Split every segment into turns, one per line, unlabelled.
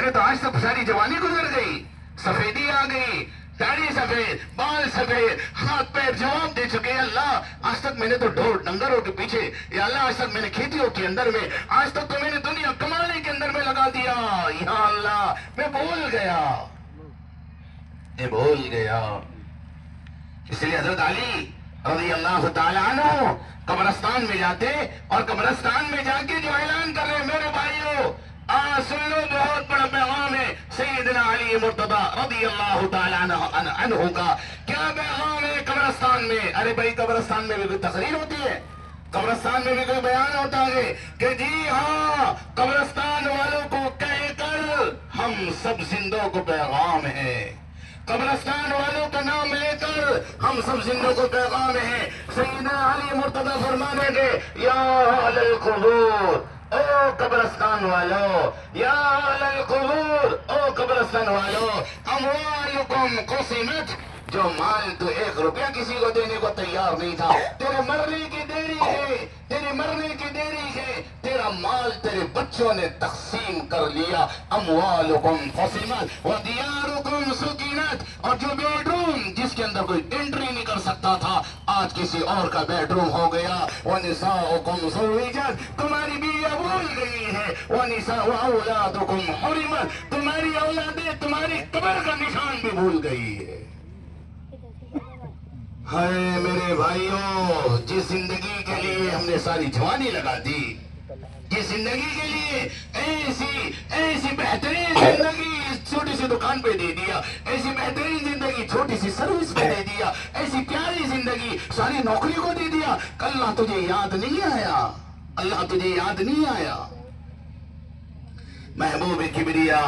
میرے تو آج تک ساری جوانی گزر گئی، سفیدی آ گئی، داڑھی سفید، بال سفید، ہاتھ پیر جواب دے چکے. اللہ آج تک میں نے تو ڈھول ڈنگروں کے پیچھے، یا اللہ آج تک میں نے کھیتیوں کے اندر میں، آج تک تو میں نے دنیا کمانے کے اندر میں لگا دیا. یا اللہ میں بھول گیا، میں بھول گیا. اس لیے حضرت علی رضی اللہ تعالیٰ عنہ قبرستان میں جاتے اور قبرستان میں جا کے جو اعلان کر رہے میرے بھائیوں، سن لو بہت بڑا پیغام ہے سیدنا علی مرتضیٰ رضی اللہ تعالیٰ عنہ کا. کیا پیغام ہے قبرستان میں؟ ارے بھائی قبرستان میں بھی کوئی تقریر ہوتی ہے، قبرستان میں بھی کوئی بیان ہوتا ہے کہ جی ہاں قبرستان والوں کو کہہ کر ہم سب زندوں کو پیغام ہے، قبرستان والوں کا نام لے کر ہم سب زندوں کو پیغام ہے. سیدنا علی مرتضیٰ فرمانے گے یا اہل القبور، او قبرستان والو، یا اہل القبور، او قبرستان والو، اموالکم قسمت. جو مال تو 1 روپیہ کسی کو دینے کو تیار نہیں تھا، تیرے مرنے کی دیری ہے، تیرے مرنے کی دیری ہے، تیرا مال تیرے بچوں نے تقسیم کر لیا. اموالکم قسمت ودیارکم سکینت. اور جو بیڈ روم جس کے اندر کوئی انٹری نہیں کر سکتا تھا آج کسی اور کا بیڈ روم ہو گیا. ونساؤکم زوجت، تمہاری بیویاں بھول گئی ہے. ونساء اولادکم حرمت، تمہاری اولادیں تمہاری قبر کا نشان بھی بھول گئی ہے. ہائے میرے بھائیوں، جس زندگی کے لیے ہم نے ساری جوانی لگا دی، جس زندگی کے لیے ایسی بہترین زندگی چھوٹی سی دکان پہ دے دیا، ایسی بہترین زندگی چھوٹی سی سروس پہ دے دیا، ایسی پیاری زندگی ساری نوکری کو دے دیا. اللہ تجھے یاد نہیں آیا، اللہ تجھے یاد نہیں آیا. محبوب کبریا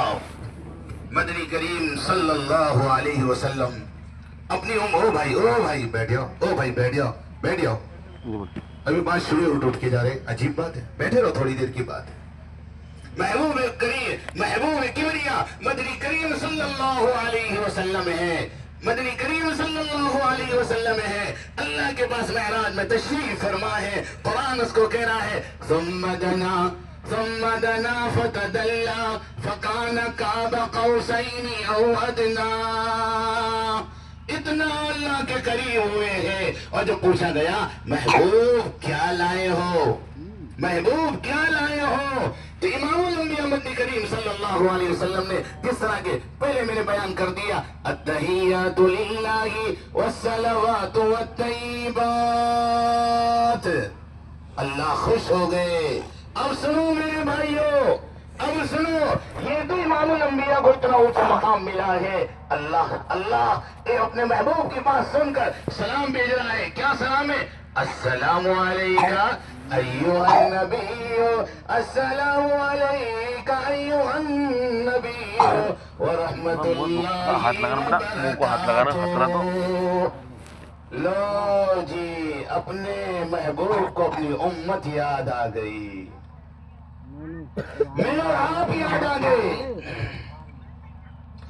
مدنی کریم صلی اللہ علیہ وسلم اپنی او بھائی بیٹھ جاؤ، او بھائی بیٹھ جاؤ، بیٹھ جاؤ. ابھی بات شروع اٹھ کے جا رہے، عجیب بات ہے، بیٹھے رہو تھوڑی دیر کی بات ہے. محبوب کبریا مدنی کریم صلی اللہ علیہ وسلم ہے، مدنی کریم صلی اللہ علیہ وسلم ہے. اللہ کے پاس معراج میں تشریف فرما ہے. قرآن اس کو کہہ رہا ہے ثم دنا فتدلى فكان قاب قوسين او ادنى. اتنا اللہ کے قریب ہوئے ہیں. اور جو پوچھا گیا محبوب کیا لائے ہو، محبوب کیا لائے ہو، تو امام الانبیاء مدنی کریم صلی اللہ علیہ وسلم نے جس طرح کے پہلے میں نے بیان کر دیا التحیات للہ والصلوات والطیبات. اللہ خوش ہو گئے. اب سنو میرے بھائیو، اب سنو، یہ تو امام الانبیاء کو اتنا اونچا مقام ملا ہے. اللہ اپنے محبوب کی بات سن کر سلام بھیج رہا ہے. کیا سلام ہے؟ السلام علیکہ ایھا النبی، السلام علیکہ ایھا النبی ورحمۃ اللہ وبرکاتہ. لو جی اپنے محبوب کو اپنی امت یاد آ گئی، میں اور آپ یاد آ گئے.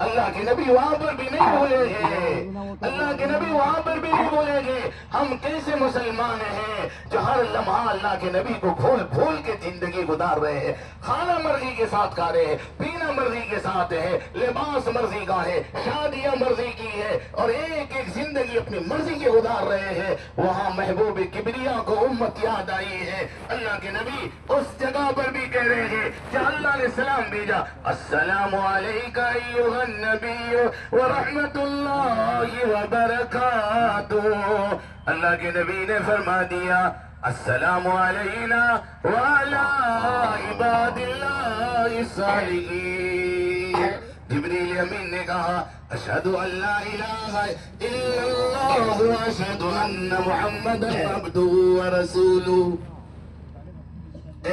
اللہ کے نبی وہاں پر بھی نہیں بولے گے، اللہ کے نبی وہاں پر بھی نہیں بولے گے. ہم کیسے مسلمان ہیں جو ہر لمحہ اللہ کے نبی کو بھول کے زندگی گزار رہے ہیں. کھانا مرضی کے ساتھ کھا رہے ہیں، پینا مرضی کے ساتھ ہے، لباس مرضی کا ہے، شادیاں مرضی کی ہے، اور ایک ایک زندگی اپنی مرضی کے گزار رہے ہیں. وہاں محبوب کبریا کو امت یاد آئی ہے. اللہ کے نبی اس جگہ پر بھی کہہ رہے ہیں کہ اللہ نے سلام بھیجا السلام علیکہ ایھا النبی ورحمۃ اللہ وبرکاتہ. اللہ کے نبی نے فرما دیا السلام علینا وعلی عباد اللہ الصالحین. جبریل امین نے کہا اشہد ان لا الہ الا اللہ واشہد ان محمدا عبدہ ورسولہ.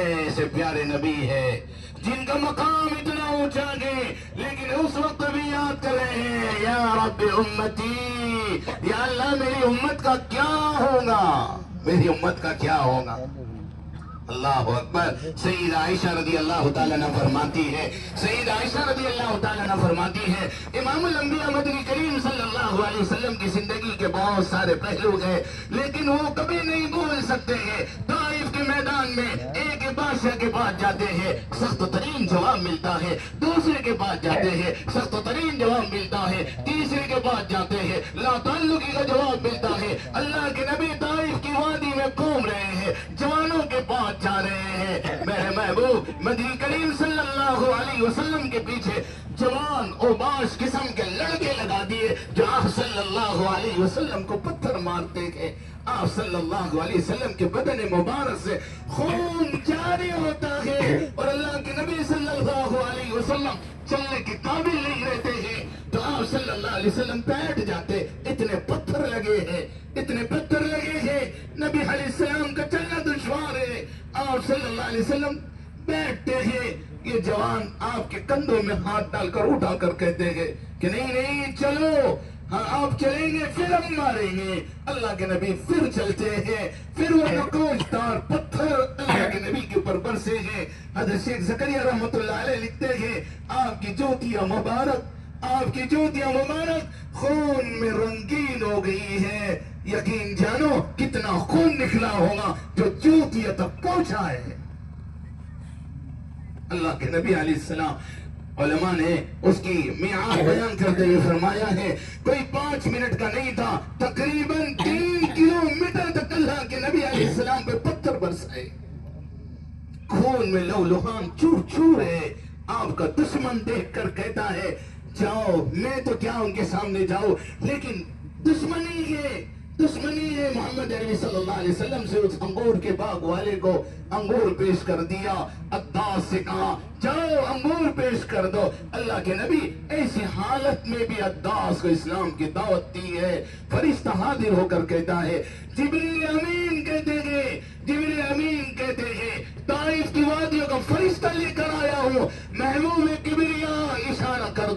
ایسے پیارے نبی ہے جن کا مقام اتنا اونچا گئے، لیکن اس وقت بھی یاد کر رہے ہیں یا رب امتی، یا اللہ میری امت کا کیا ہوگا، میری امت کا کیا ہوگا. اللہ اکبر. سید عائشہ رضی اللہ تعالیٰ عنہ فرماتی ہے، سید عائشہ رضی اللہ تعالیٰ عنہ فرماتی ہے امام الانبیاء مدنی کریم صلی اللہ علیہ وسلم کی زندگی کے بہت سارے پہلو گئے، لیکن وہ کبھی نہیں بھول سکتے ہیں طائف کے میدان میں ایک بادشاہ کے پاس جاتے ہیں سخت ترین جواب ملتا ہے، دوسرے کے پاس جاتے ہیں سخت ترین جواب ملتا ہے، تیسرے کے پاس جاتے ہیں لا تعلقی کا جواب ملتا ہے۔ اللہ کے نبی طائف کی وادی میں گھوم رہے ہیں، جوانوں کے پاس جا رہے ہیں، میرے محبوب مدنی کریم صلی اللہ علیہ وسلم کے پیچھے جوان اوباش قسم کے لڑکے لگا دیے جو آپ صلی اللہ علیہ وسلم کو پتھر مارتے تھے۔ آپ صلی اللہ علیہ وسلم کے بدن مبارک سے خون جاری ہوتا ہے اور اللہ کے نبی صلی اللہ علیہ وسلم چلنے کے قابل نہیں رہتے ہیں تو آپ صلی اللہ علیہ وسلم بیٹھ جاتے۔ اتنے پتھر لگے ہیں، اتنے پتھر لگے ہیں، نبی علیہ السلام کا چلنا دشوار ہے، آپ صلی اللہ علیہ وسلم بیٹھتے ہیں۔ یہ جوان آپ کے کندھوں میں ہاتھ ڈال کر اٹھا کر کہتے ہیں کہ نہیں نہیں چلو، ہاں آپ چلیں گے پھر ہم ماریں گے۔ اللہ کے نبی پھر چلتے ہیں، پھر وہ نکوش دار پتھر اللہ کے نبی کے اوپر برسے ہیں۔ حضرت شیخ زکریا رحمۃ اللہ علیہ لکھتے ہیں آپ کی جوتیاں مبارک، آپ کی جوتیاں مبارک خون میں رنگین ہو گئی ہے۔ یقین جانو کتنا خون نکلا ہوگا جو جوتیاں تک پہنچا ہے۔ اللہ کے نبی علیہ السلام علماء نے اس کی میعاد بیان کرتے ہوئے فرمایا ہے کوئی 5 منٹ کا نہیں تھا، تقریباً 3 کلومیٹر تک اللہ کے نبی علیہ السلام پہ پتھر برسائے، خون میں لو لہان چور چور ہے۔ آپ کا دشمن دیکھ کر کہتا ہے جاؤ، میں تو کیا ان کے سامنے جاؤ، لیکن دشمنی ہے محمد عربی صلی اللہ علیہ وسلم سے اس انگور کے باغ والے کو انگور پیش کر دیا، عداس سے کہا جاؤ انگور پیش کر دو۔ اللہ کے نبی ایسی حالت میں بھی عداس کو اسلام کی دعوت دی ہے۔ فرشتہ حاضر ہو کر کہتا ہے جبریل امین کہتے ہیں طائف کی وادیوں کا فرشتہ لے کر آیا ہوں، محبوب کبریا اشارہ کر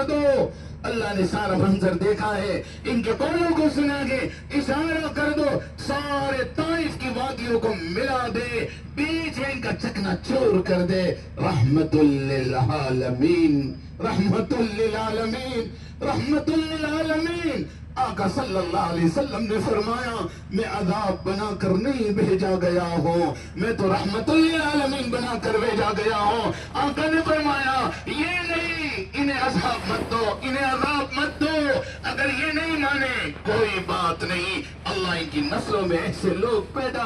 دو۔ اللہ نے سارا منظر دیکھا ہے، ان کے قولوں کو سنا کے اشارہ کر دو، سارے طائف کی وادیوں کو ملا دے، بیچ میں ان کا چکنا چور کر دے۔ رحمت للعالمین آقا صلی اللہ علیہ وسلم نے فرمایا میں عذاب بنا کر نہیں بھیجا گیا ہوں، میں تو رحمت للعالمین بنا کر بھیجا گیا ہوں۔ آقا نے فرمایا یہ نہیں، انہیں عذاب مت دو، اگر یہ نہیں مانے کوئی بات نہیں، اللہ ان کی نسلوں میں ایسے لوگ پیدا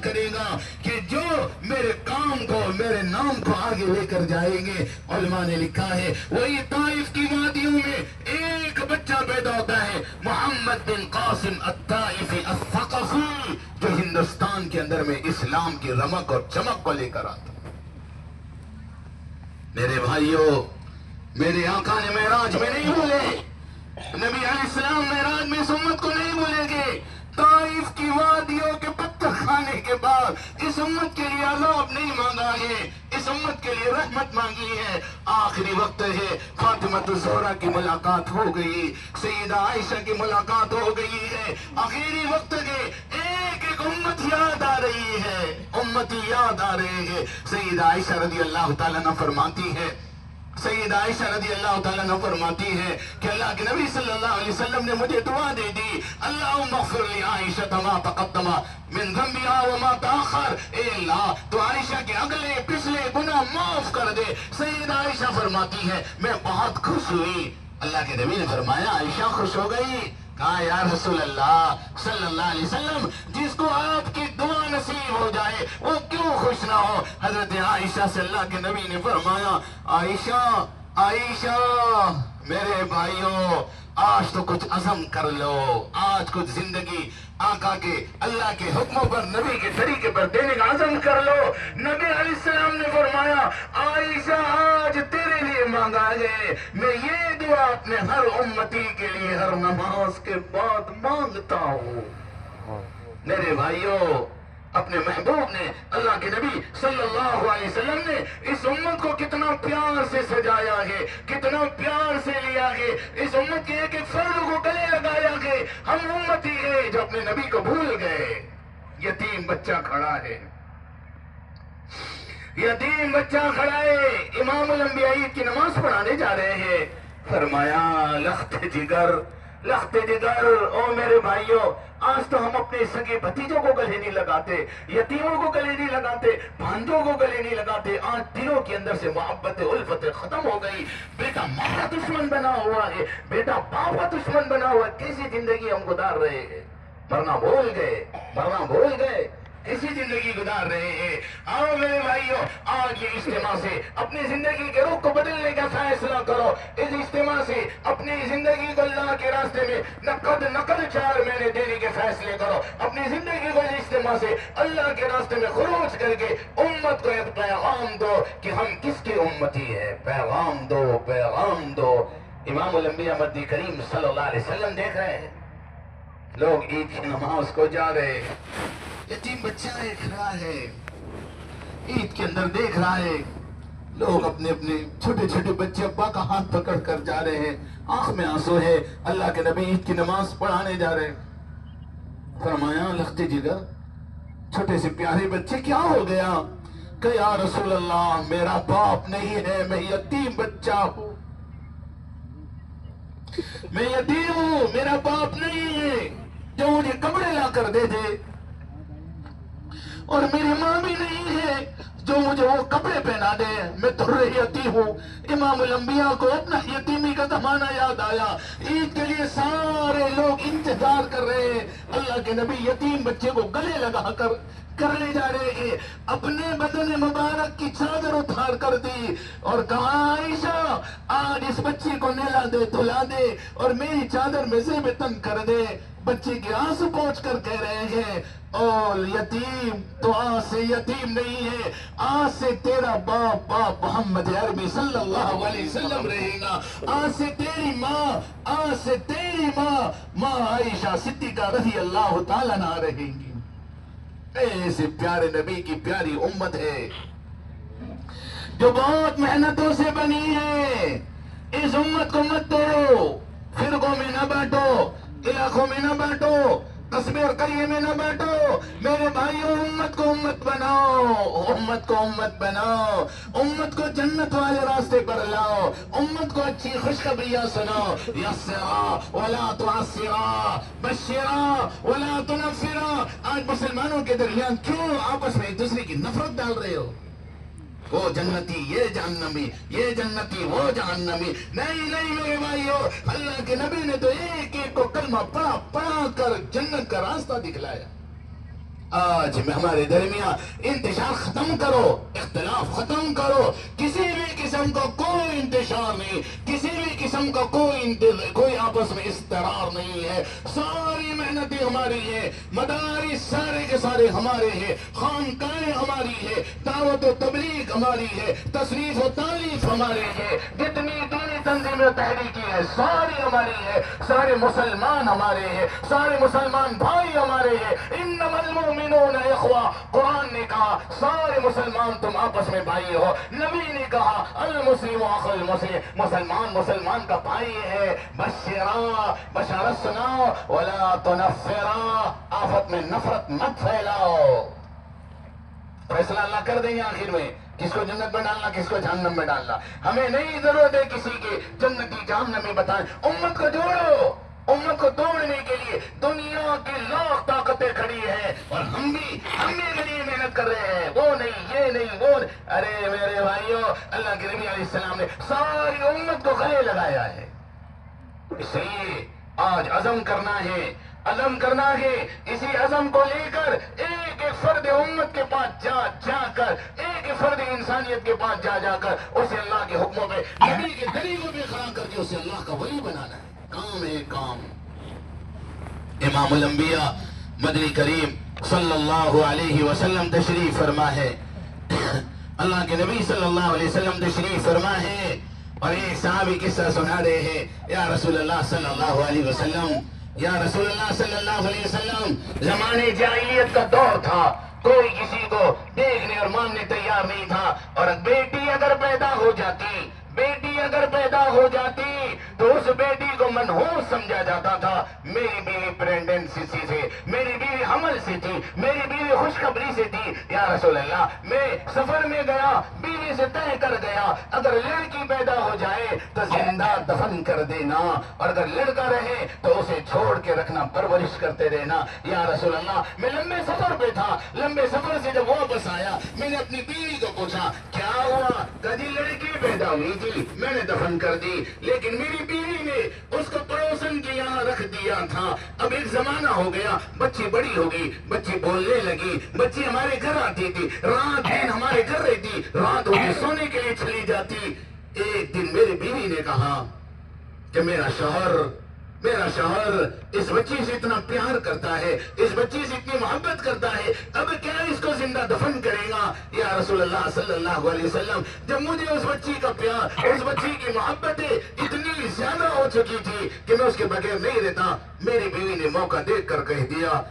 کرے گا کہ جو میرے کام کو، میرے نام کو آگے لے کر جائیں گے۔ علماء نے لکھا ہے وہی طائف کی وادیوں میں ایک بچہ پیدا ہوتا ہے محمد بن قاسم الطائفی الثقفی، جو ہندوستان کے اندر میں اسلام کی رمق اور چمک کو لے کر آتا۔ میرے بھائیوں، میرے آقا نے معراج میں نہیں بولے، نبی علیہ السلام معراج میں اس امت کو نہیں بولیں گے۔ طائف کی وادیوں کے پتھر کھانے کے بعد اس امت کے لیے عذاب نہیں مانگا ہے، اس امت کے لیے رحمت مانگی ہے۔ آخری وقت ہے، فاطمہ الزہرا کی ملاقات ہو گئی، سیدہ عائشہ کی ملاقات ہو گئی ہے، آخری وقت ہے، ایک امت یاد آ رہی ہے، سیدہ عائشہ رضی اللہ تعالیٰ عنہ فرماتی ہے، سیدہ عائشہ رضی اللہ تعالیٰ عنہ فرماتی ہے کہ اللہ کے نبی صلی اللہ علیہ وسلم نے مجھے دعا دے دی، اللہم اغفر لی عائشہ ما تقدم من ذنبها وما تاخر، اے اللہ تو عائشہ کے اگلے پچھلے گناہ معاف کر دے۔ سیدہ عائشہ فرماتی ہے میں بہت خوش ہوئی۔ اللہ کے نبی نے فرمایا عائشہ خوش ہو گئی؟ کہا یا رسول اللہ صلی اللہ علیہ وسلم جس کو آپ کی دعا نصیب ہو جائے وہ کیوں خوش نہ ہو؟ حضرت عائشہ سے اللہ کے نبی نے فرمایا عائشہ میرے بھائیوں آج تو کچھ عزم کر لو، آج کچھ زندگی آقا کے اللہ کے حکموں پر نبی کے طریقے پر دینے کا عزم کر لو۔ نبی علیہ السلام نے فرمایا عائشہ آج تیرے لیے مانگا ہے، میں یہ دعا اپنے ہر امتی کے لیے ہر نماز کے بعد مانگتا ہوں۔ میرے بھائیوں، اپنے محبوب نے اللہ کے نبی صلی اللہ علیہ وسلم نے اس امت کو کتنا پیار سے سجایا ہے، کتنا پیار سے لیا ہے، اس امت کے ایک ایک فرد کو گلے لگایا ہے۔ ہم امتی ہیں جو اپنے نبی کو بھول گئے۔ یتیم بچہ کھڑا ہے، یتیم بچہ کھڑا ہے، امام الانبیاء عید کی نماز پڑھانے جا رہے ہیں، فرمایا لخت جگر لخت جگر، او میرے بھائیوں، آج تو ہم اپنے سگے بھتیجوں کو گلے نہیں لگاتے، یتیموں کو گلے نہیں لگاتے، بھانجوں کو گلے نہیں لگاتے۔ آج دلوں کے اندر سے محبت الفت ختم ہو گئی۔ بیٹا ماں کا دشمن بنا ہوا ہے، بیٹا باپ کا دشمن بنا ہوا ہے۔ کیسی زندگی ہم گزار رہے ہیں؟ مرنا بھول گئے، مرنا بھول گئے، ایسی زندگی گزار رہے ہیں۔ آؤ میرے بھائیوں، آج یہ اجتماع سے اپنی زندگی کے رخ کو بدلنے کا فیصلہ کرو۔ اس اجتماع سے اپنی زندگی کو اللہ کے راستے میں نقد 4 مہینے دینے کے فیصلے کرو۔ اپنی زندگی کو اس اجتماع سے اللہ کے راستے میں خروج کر کے امت کو ایک پیغام دو کہ ہم کس کی امتی ہے۔ پیغام دو، پیغام دو۔ امام الانبیاء مدنی کریم صلی اللہ علیہ وسلم دیکھ رہے ہیں، لوگ عید کی نماز کو جا رہے ہیں، یتیم بچہ دیکھ رہا ہے، عید کے اندر دیکھ رہا ہے، لوگ اپنے اپنے چھوٹے چھوٹے بچے ابا کا ہاتھ پکڑ کر جا رہے ہیں، آنکھ میں آنسو ہے، اللہ کے نبی عید کی نماز پڑھانے جا رہے ہیں۔ فرمایا لخت جگر، چھوٹے سے پیارے بچے کیا ہو گیا؟ کہ یا رسول اللہ میرا باپ نہیں ہے، میں یتیم بچہ ہوں، میں یتیم ہوں، میرا باپ نہیں ہے جو مجھے کپڑے لا کر دے دے، اور میری ماں بھی نہیں ہے جو مجھے وہ کپڑے پہنا دے، میں تو یتیم ہوں۔ امام الانبیاء کو اپنا یتیمی کا زمانہ یاد آیا۔ عید کے لیے سارے لوگ انتظار کر رہے ہیں، اللہ کے نبی یتیم بچے کو گلے لگا کر کرنے جا رہے ہیں، اپنے بدن مبارک کی چادر اتار کر دی اور کہا عائشہ آج اس بچے کو نہلا دے، دھلا دے اور میری چادر میں زیب تن کر دے۔ بچے کے آنسو پہنچ کر کہہ رہے ہیں اور یتیم تو آج سے یتیم نہیں ہے، آج سے تیرا باپ محمد عربی صلی اللہ علیہ وسلم رہے گا، آج سے تیری ماں، آج سے تیری ماں عائشہ صدیقہ رضی اللہ تعالیٰ عنہا رہیں گی۔ ایسے پیارے نبی کی پیاری امت ہے جو بہت محنتوں سے بنی ہے۔ اس امت کو مت توڑو، فرقوں میں نہ بانٹو، علاقوں میں نہ بانٹو، قصبے اور قریے میں نہ بانٹو۔ میرے بھائیوں امت کو امت بناؤ، امت کو امت بناؤ، امت کو جنت والے راستے پر لاؤ، امت کو اچھی خوشخبریاں سناؤ۔ یسرا ولا تعسرا، بشرا ولا تنفرا۔ آج مسلمانوں کے درمیان کیوں آپس میں ایک دوسرے کی نفرت ڈال رہے ہو؟ وہ جنتی یہ جہنمی، یہ جنتی وہ جہنمی۔ نہیں میرے بھائیو، اللہ کے نبی نے تو ایک ایک کو کلمہ پڑھا کر جنت کا راستہ دکھلایا۔ آج میں ہمارے درمیان انتشار ختم کرو، اختلاف ختم کرو، کسی بھی قسم کا کوئی انتشار نہیں، کسی بھی قسم کا کوئی آپس میں استرار نہیں ہے۔ ساری محنتیں ہماری ہیں، مدارس سارے کے سارے ہمارے ہیں، خانقاہیں ہماری ہے، دعوت و تبلیغ ہماری ہے، تصنیف و تالیف ہمارے ہیں، جتنی دینی تنظیم و تحریکی ہے ساری ہماری ہے، سارے مسلمان ہمارے ہیں، سارے مسلمان بھائی ہمارے ہیں۔ انما المؤمنون اخوہ، قرآن نے کہا سارے مسلمان تم آپس میں بھائی ہو، نبی نے کہا المسلم اخو المسلم، مسلمان کا بھائی ہے۔ بشرا، بشارت سناؤ، ولا تنفرا، آفت میں نفرت مت پھیلاؤ۔ فیصلہ اللہ کر دیں گے آخر میں، کس کو جنت میں ڈالنا، کس کو جہنم میں ڈالنا۔ ہمیں نہیں ضرورت ہے کسی کے جنتی جہنمی بتائیں۔ امت کو جوڑو، امت کو توڑنے کے لیے دنیا کی لاکھ طاقتیں کھڑی ہیں اور ہم بھی کے لیے محنت کر رہے ہیں، وہ نہیں یہ نہیں وہ نہیں۔ ارے میرے بھائیوں، اللہ کے نبی علیہ السلام نے ساری امت کو گلے لگایا ہے، اس لیے آج عزم کرنا ہے، عزم کرنا ہے۔ اسی عزم کو لے کر ایک ایک فرد امت کے پاس جا کر، ایک ایک فرد انسانیت کے پاس جا کر اسے اللہ کے حکموں پہ، نبی کے طریقوں پہ کھڑا کر کے اسے اللہ کا ولی بنانا ہے۔ کام ہے کام۔ امام الانبیاء مدنی کریم صلی اللہ علیہ وسلم تشریف فرما ہے، اللہ کے نبی صلی اللہ علیہ وسلم تشریف فرما ہے اور ایک صحابی قصہ سنا رہے ہیں، یا رسول اللہ صلی اللہ علیہ وسلم، یا رسول اللہ صلی اللہ علیہ وسلم، زمانے جاہلیت کا دور تھا، کوئی کسی کو دیکھنے اور ماننے تیار نہیں تھا، اور بیٹی اگر پیدا ہو جاتی، بیٹی اگر پیدا ہو جاتی تو اس بیٹی کو منحوس سمجھا جاتا تھا. میری بیوی پریگننسی سے، میری بیوی حمل سے تھی، میری بیوی خوشخبری سے تھی. یا رسول اللہ، میں سفر میں گیا، بیوی سے طے کر گیا اگر لڑکی پیدا ہو جائے تو زندہ دفن کر دینا، اور اگر لڑکا رہے تو اسے چھوڑ کے رکھنا، پرورش کرتے رہنا. یا رسول اللہ، میں لمبے سفر پہ تھا، لمبے سفر سے جب واپس آیا میں نے اپنی بیوی کو پوچھا کیا ہوا؟ کدی لڑکی پیدا ہوئی تھی، میں نے دفن کر دی، لیکن میری بیوی نے اس کو پڑوسن کے یہاں رکھ دیا تھا. اب ایک زمانہ ہو گیا، بچی بڑی ہوگی، بچی بولنے لگی، بچی ہمارے گھر آتی تھی، رات دن ہمارے گھر رہتی، رات ہوتی سونے کے لیے چلی جاتی. ایک دن میری بیوی نے کہا کہ میرا شوہر اس بچی سے اتنا پیار کرتا ہے، اس بچی سے اتنی محبت کرتا ہے، اب کیا اس کو زندہ دفن کرے گا؟ یا رسول اللہ صلی اللہ علیہ وسلم، جب مجھے اس بچی کا پیار، اس بچی کی محبتیں اتنی زیادہ ہو چکی تھی کہ میں اس کے بغیر نہیں رہتا، میری بیوی نے موقع دیکھ کر کہہ دیا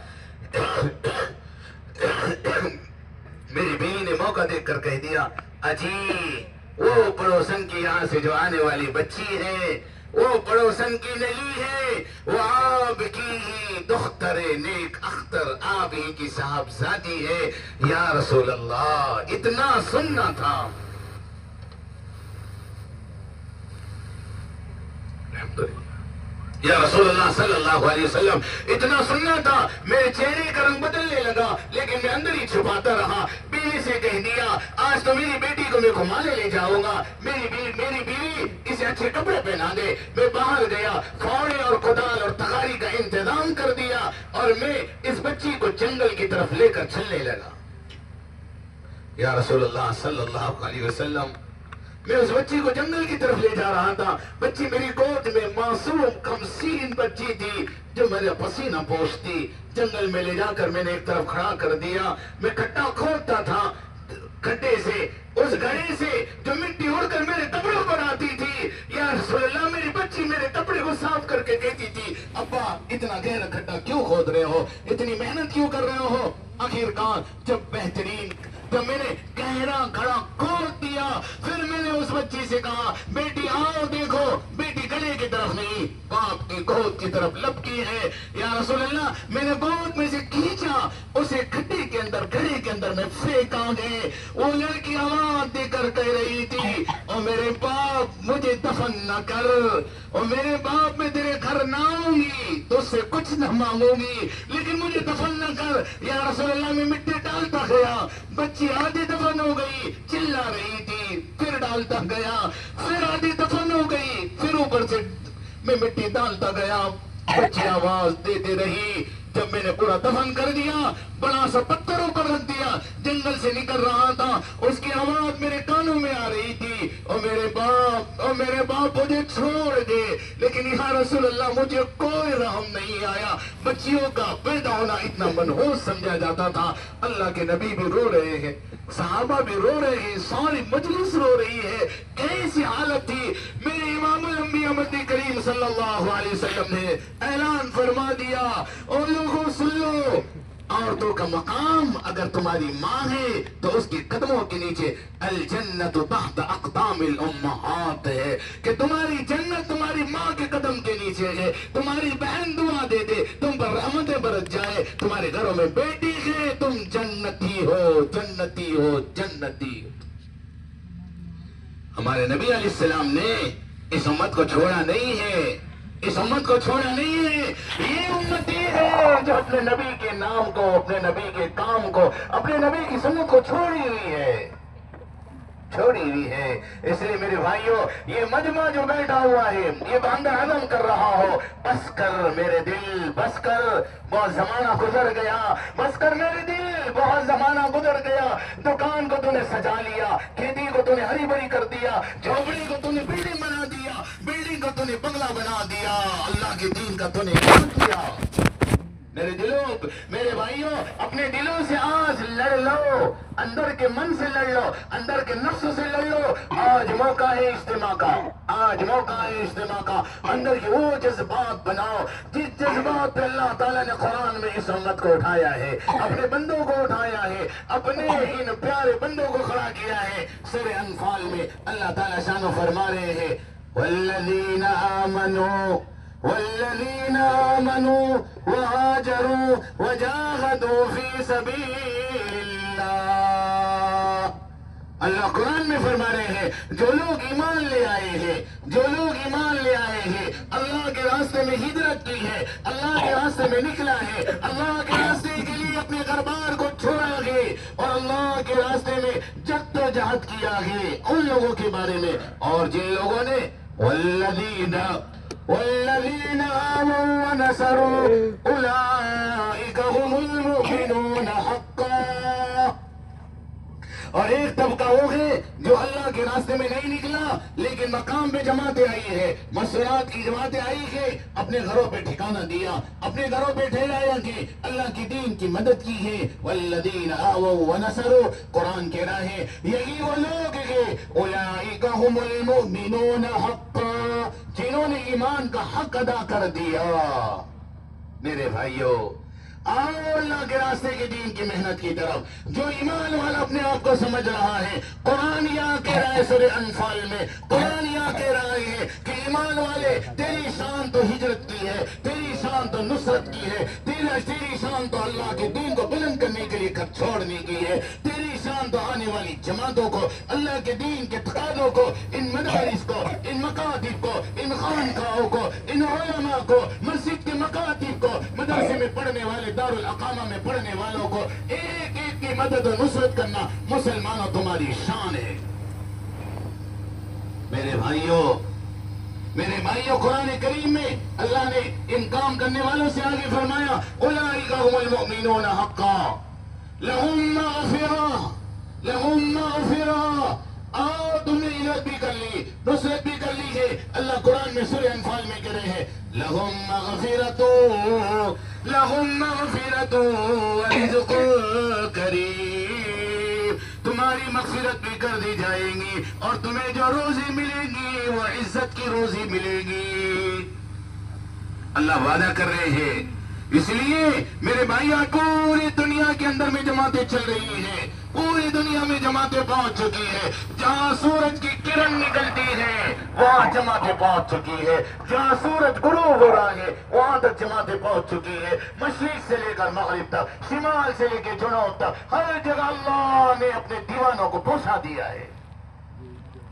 میری بیوی نے موقع دیکھ کر کہہ دیا اجی وہ پڑوسن کی یہاں سے جو آنے والی بچی ہے وہ پڑوسن کی نہیں ہے، وہ آپ کی ہی دختر نیک اختر، آپ ہی کی صاحبزادی ہے. یا رسول اللہ، اتنا سننا تھا. یا رسول اللہ صلی اللہ علیہ وسلم، اتنا سننا تھا. میرے چہرے کا رنگ بدلنے لگا لیکن میں اندر ہی چھپاتا رہا. بیوی سے کہہ دیا آج تو میری بیٹی کو میں گھمانے لے جاؤں گا، میری بیوی اسے اچھے کپڑے پہنا دے. میں باہر گیا، پھاوڑے اور کدال اور تغاری کا انتظام کر دیا اور میں اس بچی کو جنگل کی طرف لے کر چلنے لگا. یا رسول اللہ صلی اللہ علیہ وسلم، میں اس بچی کو جنگل کی طرف لے جا رہا تھا. بچی میری گود میں معصوم کمسین بچی تھی جو میرا پسینہ پوچھتی. جنگل میں لے جا کر میں نے ایک طرف کھڑا کر دیا. میں کھٹا کھودتا تھا، کھڈے سے، اس گڑھے سے جو مٹی اڑ کر میرے کپڑوں پر آتی تھی. یا رسول اللہ، میری بچی میرے کپڑے کو صاف کر کے کہتی تھی ابا اتنا گہرا کھڈا کیوں کھود رہے ہو، اتنی محنت کیوں کر رہے ہو؟ آخرکار جب میں نے گہرا گڑھا کھود دیا، پھر میں نے اس بچی سے کہا بیٹی آؤ دیکھو. بیٹی گلے کی طرف نہیں، باپ کی گود کی طرف لپکی ہے. یا رسول اللہ، میں نے گود میں سے کھینچا، اسے کھڈے کے اندر، گڑھے کے اندر میں پھینکا گئے. وہ لڑکی آواز دے کر کہہ رہی تھی اور میرے باپ مجھے دفن نہ کر، اور میرے باپ میں تیرے گھر نہ آؤں گی تو اس سے کچھ نہ مانگوں گی، لیکن مجھے دفن نہ کر. یا رسول اللہ، میں مٹی ڈالتا گیا، بچی آدھی دفن ہو گئی، چلا رہی تھی، پھر ڈالتا گیا، پھر آدھی دفن ہو گئی، پھر اوپر سے میں مٹی ڈالتا گیا، بچی آواز دیتے رہی. جب میں نے پورا دفن کر دیا، بڑا سا پتھر اوپر رکھ دیا، جنگل سے نکل رہا تھا، اس کی آواز میرے کانوں میں آ رہی تھی اور میرے باپ مجھے چھوڑ دے. لیکن یا رسول اللہ، مجھے کوئی رحم نہیں آیا. بچیوں کا پیدا ہونا اتنا منحوس سمجھا جاتا تھا. اللہ کے نبی بھی رو رہے ہیں، صحابہ بھی رو رہے ہیں، ساری مجلس رو رہی ہے. کیسی حالت تھی. میرے امام الانبیاء مدنی کریم صلی اللہ علیہ وسلم نے اعلان فرما دیا اور لوگوں سن لو، عورتوں کا مقام اگر تمہاری ماں ہے تو اس کے قدموں کے نیچے الجنت تحت اقدام الامہات ہے، کہ تمہاری جنت تمہاری ماں کے قدم کے نیچے ہے. تمہاری بہن دعا دے دے، تم پر رحمتیں برس جائے، تمہارے گھروں میں بیٹی ہے، تم جنتی ہو، جنتی ہو، جنتی ہو. ہمارے نبی علیہ السلام نے اس امت کو چھوڑا نہیں ہے، اس امت کو چھوڑا نہیں ہے. یہ امتی ہے جو اپنے نبی کے نام کو، اپنے نبی کے کام کو، اپنے نبی کی سنت کو چھوڑی ہوئی ہے. اس لیے میرے بھائیوں، یہ مجمع جو بیٹھا ہوا ہے یہ تو اندر عزم کر رہا ہو بس کر میرے دل، بس کر، بہت زمانہ گزر گیا، بس کر میرے دل، بہت زمانہ گزر گیا. دکان کو تو نے سجا لیا، کھیتی کو تو نے ہری بھری کر دیا، جھوپڑی کو تو نے بلڈنگ بنا دیا، بلڈنگ کو تو نے بنگلہ بنا دیا، اللہ کے دین کا تو نے کیا کیا. میرے دلوں، میرے بھائیوں، اپنے دلوں سے آج لڑ لو، اندر کے من سے لڑ لو، اندر کے نفس سے لڑ لو. آج موقع ہے اجتماع کا، آج موقع ہے اجتماع کا. اندر کے وہ جذبات بناؤ جس جذبات پہ اللہ تعالیٰ نے قرآن میں اس امت کو اٹھایا ہے، اپنے بندوں کو اٹھایا ہے، اپنے ان پیارے بندوں کو کھڑا کیا ہے. سورہ انفال میں اللہ تعالیٰ شان و فرما رہے ہیں والذین آمنوا والذین آمنوا وہاجروا وجاہدوا فی سبیل اللہ. اللہ قرآن میں فرما رہے ہیں جو لوگ ایمان لے آئے ہیں، جو لوگ ایمان لے آئے ہیں، اللہ کے راستے میں ہجرت کی ہے، اللہ کے راستے میں نکلا ہے، اللہ کے راستے کے لیے اپنے گھر بار کو چھوڑا ہے اور اللہ کے راستے میں جد و جہد کیا ہے، ان لوگوں کے بارے میں. اور جن لوگوں نے والذین آمنوا ونصروا اولئک هم المؤمنون حقا. اور ایک طبقہ وہ ہے جو اللہ کے راستے میں نہیں نکلا لیکن مقام پہ جماعتیں آئی ہے، مسورات کی جماعتیں آئی ہے، اپنے گھروں پہ ٹھکانہ دیا، اپنے گھروں پہ ٹھہرایا کہ اللہ کی دین کی مدد کی ہے. والذین آووا ونصروا، قرآن کہہ رہا ہے یہی وہ لوگ ہیں اولئک هم المؤمنون حقا، جنہوں نے ایمان کا حق ادا کر دیا. میرے بھائیوں، آؤ اللہ کے راستے کے دین کی محنت کی طرف. جو ایمان والا اپنے آپ کو سمجھ رہا ہے، قرآن یہاں کہہ رہا ہے سورہ انفال میں، قرآن یہاں کہہ رہا ہے کہ ایمان والے تیری شان تو ہجرت کی ہے، تیری شان تو نصرت کی ہے، تیری شان تو اللہ کے دین کو بلند کرنے کے لیے چھوڑنے کی ہے، تیری شان تو آنے والی جماعتوں کو، اللہ کے دین کے تقاضوں کو، ان مدارس کو، ان مکاتب کو، ان خانقاہوں کو، ان علماء کو، مسجد کے مکاتب کو، مدرسے میں پڑھنے والے، دارالاقامہ میں پڑھنے والوں کو ایک ایک کی مدد و نصرت کرنا مسلمانوں تمہاری شان ہے. میرے بھائیوں، قرآن کریم میں اللہ نے ان کام کرنے والوں سے آگے فرمایا اولئک هم المؤمنون حقا لهم مغفرہ. آؤ تم نے ہجرت بھی کر لی، نصرت بھی کر لی ہے. اللہ قرآن میں سورہ انفال میں کہہ رہے ہیں لهم مغفرۃ ورزق کریم، تمہاری مغفرت بھی کر دی جائے گی اور تمہیں جو روزی ملے گی وہ عزت کی روزی ملے گی. اللہ وعدہ کر رہے ہیں. اس لیے میرے بھائیوں، پوری دنیا کے اندر میں جماعتیں چل رہی ہیں، پوری دنیا میں جماعتیں پہنچ چکی ہے. جہاں سورج کی کرن نکلتی ہے وہاں جماعتیں پہنچ چکی ہے، جہاں سورج غروب ہو رہا ہے وہاں تک جماعتیں پہنچ چکی ہے. مشرق سے لے کر مغرب تک، شمال سے لے کے جنوب تک، ہر جگہ اللہ نے اپنے دیوانوں کو پہنچا دیا ہے.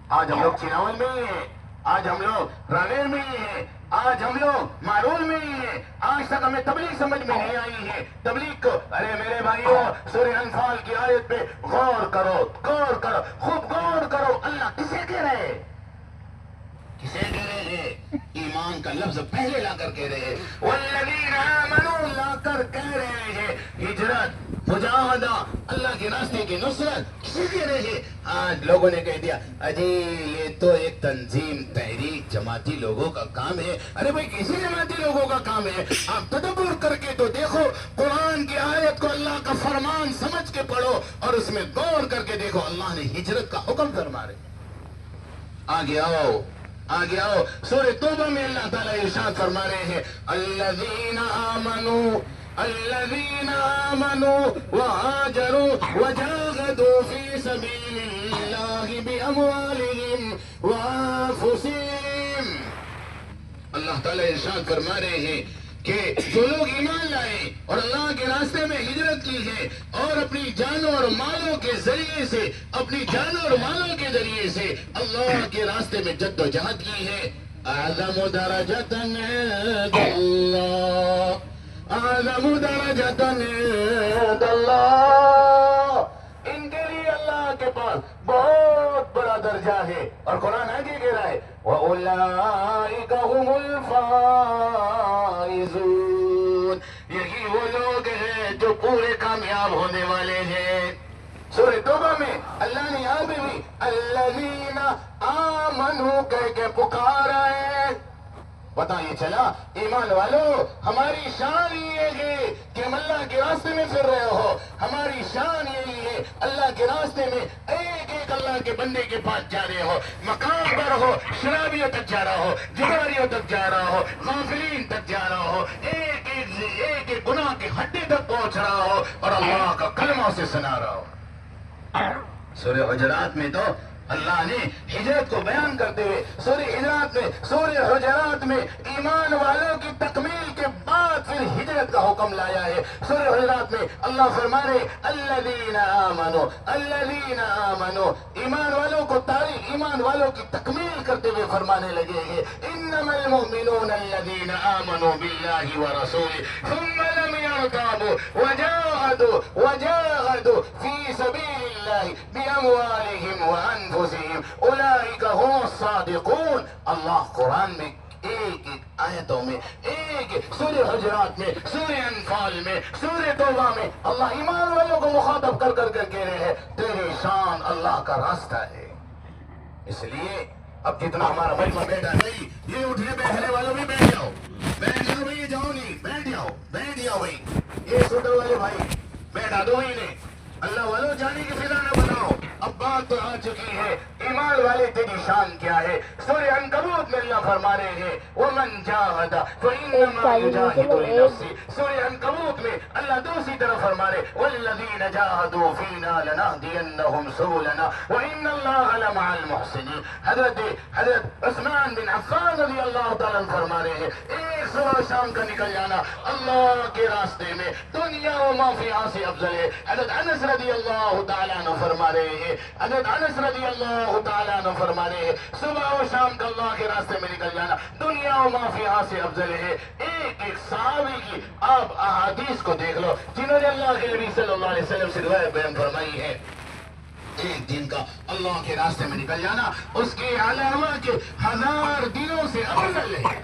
آج ہم لوگ چناول میں ہی ہیں، آج ہم لوگ رانیر میں ہی ہیں، آج ہم لوگ مارول میں ہی ہیں. آج تک ہمیں تبلیغ سمجھ میں نہیں آئی ہے. تبلیغ کو، ارے میرے بھائیوں، سورہ انفال کی آیت پہ غور کرو، خوب غور کرو. اللہ کسے کہہ رہے ہیں؟ کسے کہہ رہے ہیں؟ ایمان کا لفظ پہلے لا کر کہہ رہے ہیں. والذین آمنوا لا کر کہہ رہے ہیں ہجرت، مجاہدہ، اللہ کے راستے کی نصرت. کسے کہہ رہے ہیں؟ آج لوگوں نے کہہ دیا اجی یہ تو ایک تنظیم، تحریک، جماعتی لوگوں کا کام ہے. ارے بھائی کسی جماعتی لوگوں کا کام ہے؟ آپ تدبر کر کے تو دیکھو، قرآن کی آیت کو اللہ کا فرمان سمجھ کے پڑھو اور اس میں غور کر کے دیکھو. اللہ نے ہجرت کا حکم فرما رہے. آگے آؤ سورہ توبہ میں اللہ تعالیٰ ارشاد فرما رہے ہیں الذین آمنوا وہاجروا وجاہدوا فی سبیل اللہ باموالہم وانفسہم. اللہ تعالیٰ ارشاد فرما رہے ہیں کہ جو لوگ ایمان لائے اور اللہ کے راستے میں ہجرت کی ہے اور اپنی جانوں اور مالوں کے ذریعے سے، اپنی جانوں اور مالوں کے ذریعے سے اللہ کے راستے میں جد و جہد کی ہے، اعظم درجۃ عند اللہ، اعظم درجۃ عند اللہ. ان کے لیے اللہ کے پاس بہت بڑا درجہ ہے. اور قرآن آگے کہہ رہا ہے وَأُولَئِكَ هُمُ الْفَائِزُونَ، یہی وہ لوگ ہیں جو پورے کامیاب ہونے والے ہیں. سورہ توبہ میں اللہ نے یہاں پہ بھی الذین آمنوا کہہ کے پکارا ہے. پتہ یہ چلا ایمان والو ہماری شان یہ ہے کہ ہم اللہ کے راستے میں پھر رہے ہو. ہماری شان یہی ہے اللہ کے راستے میں ایک ایک اللہ کے بندے کے پاس جا رہے ہو. مقام پر ہو, شرابیوں تک جا رہا ہو, جواریوں تک جا رہا ہو, غافلین تک جا رہا ہو, ایک ایک گناہ کے ہڈی تک پہنچ رہا ہو اور اللہ کا کلمہ اسے سنا رہا ہو. سورہ حجرات میں تو اللہ نے ہجرت کو بیان کرتے ہوئے سورہ حجرات میں ایمان والوں کی تکمیل کے بعد پھر ہجرت کا حکم لایا ہے. سورہ حجرات میں اللہ فرما رہے الذین آمنوا ایمان والوں کو تعریف ایمان والوں کی تکمیل کرتے ہوئے فرمانے لگے ہیں انما المؤمنون الذین آمنوا باللہ ورسولہ ثم لم يرتابوا وجاهدوا فی سبیل اللہ باموالہم وانفسہم اولئک هم الصادقون. اللہ قرآن میں ایک ایک آیتوں میں ایک سورہ حجرات میں سورہ انفال میں سورہ توبہ میں اللہ ایمان والوں کو مخاطب کر کر کہہ رہے ہیں تیری شان اللہ کا راستہ ہے. اس لیے اب جتنا ہمارا مجمع بیٹھا نہیں یہ اٹھنے بیٹھنے والوں بھی بیٹھ جاؤ بھائی, جاؤ نہیں بیٹھ جاؤ بھائی, یہ سوٹر والے بھائی بیٹھا دو ہی نہیں. اللہ والوں جانے کی فضا نہ بناؤ. اب بات تو آ چکی ہے ایمان والے تیری شان کیا ہے. سورہ عنکبوت میں اللہ فرما رہے ہیں وَمَنْ جَاهَدَ فَإِنَّمَا يُجَاهِدُ لِنَفْسِهِ. سورہ عنکبوت میں اللہ دوسری طرف فرما رہے وَالَّذِينَ جَاهَدُوا فِينَا لَنَهْدِيَنَّهُمْ سُبُلَنَا وَإِنَّ اللَّهَ لَمَعَ الْمُحْسِنِينَ. حضرت عثمان بن عفان رضی اللہ تعالیٰ عنہ فرما رہے ہیں ایک صبح شام کا نکل جانا اللہ کے راستے میں دنیا و ما فیہا سے افضل ہے. حضرت انس رضی اللہ تعالیٰ عنہ فرما رہے ہیں صبح و شام کا اللہ کے راستے میں نکل جانا دنیا و ما فیہا سے افضل ہے. ایک ایک صحابی کی آپ احادیث کو دیکھ لو جنہوں نے اللہ کے نبی صلی اللہ علیہ وسلم سے روایت بیان فرمائی ہے. ایک دن کا اللہ کے راستے میں نکل جانا اس کے علاوہ کے 1000 دنوں سے افضل ہے.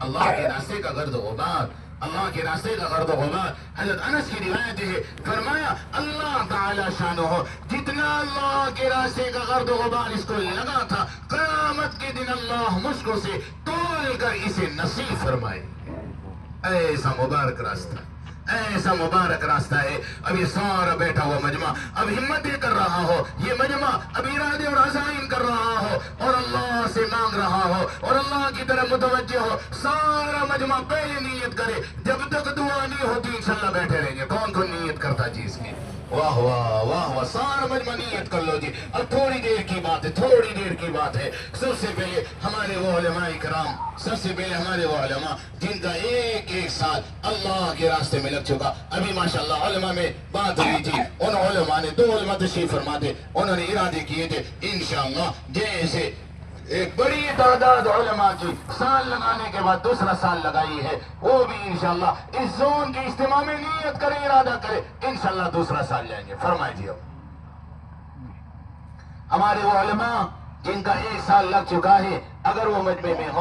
اللہ کے راستے کا گرد و غبار اللہ کے راستے کا گرد و غبار. حضرت انس کی روایت ہے فرمایا اللہ تعالی شانہ جتنا اللہ کے راستے کا گرد و غبار اس کو لگا تھا قیامت کے دن اللہ مشکل سے تول کر اسے نصیب فرمائے. ایسا مبارک راستہ ہے. اب یہ سارا بیٹھا ہوا مجمع اب ہمتیں کر رہا ہو, یہ مجمع اب ارادے اور عزائم کر رہا ہو اور اللہ سے مانگ رہا ہو اور اللہ کی طرف متوجہ ہو. سارا مجمع پہلے نیت کرے, جب تک دعا نہیں ہوتی انشاءاللہ بیٹھے رہیں گے. کون نیت کرتا چیز کی؟ واہ واہ واہ واہ, سارا مجمع نیت کر لو جی. اب تھوڑی دیر کی بات ہے. سب سے پہلے ہمارے وہ علماء کرام ہمارے وہ علماء جن کا ایک ایک سال اللہ کے راستے میں لگ چکا. ابھی ماشاءاللہ علماء میں بات ہوئی تھی, ان علماء نے 2 علماء تشریف فرما تھے, انہوں نے ارادے کیے تھے انشاءاللہ جیسے ایک بڑی تعداد علماء کی سال لگانے کے بعد دوسرا سال لگائی ہے, وہ بھی انشاءاللہ اس زون کی اجتماع میں نیت کرے, ارادہ کرے, انشاءاللہ دوسرا سال جائیں گے. فرمائے جی. ہمارے وہ علماء جن کا 1 سال لگ چکا ہے اگر وہ مجمع میں ہو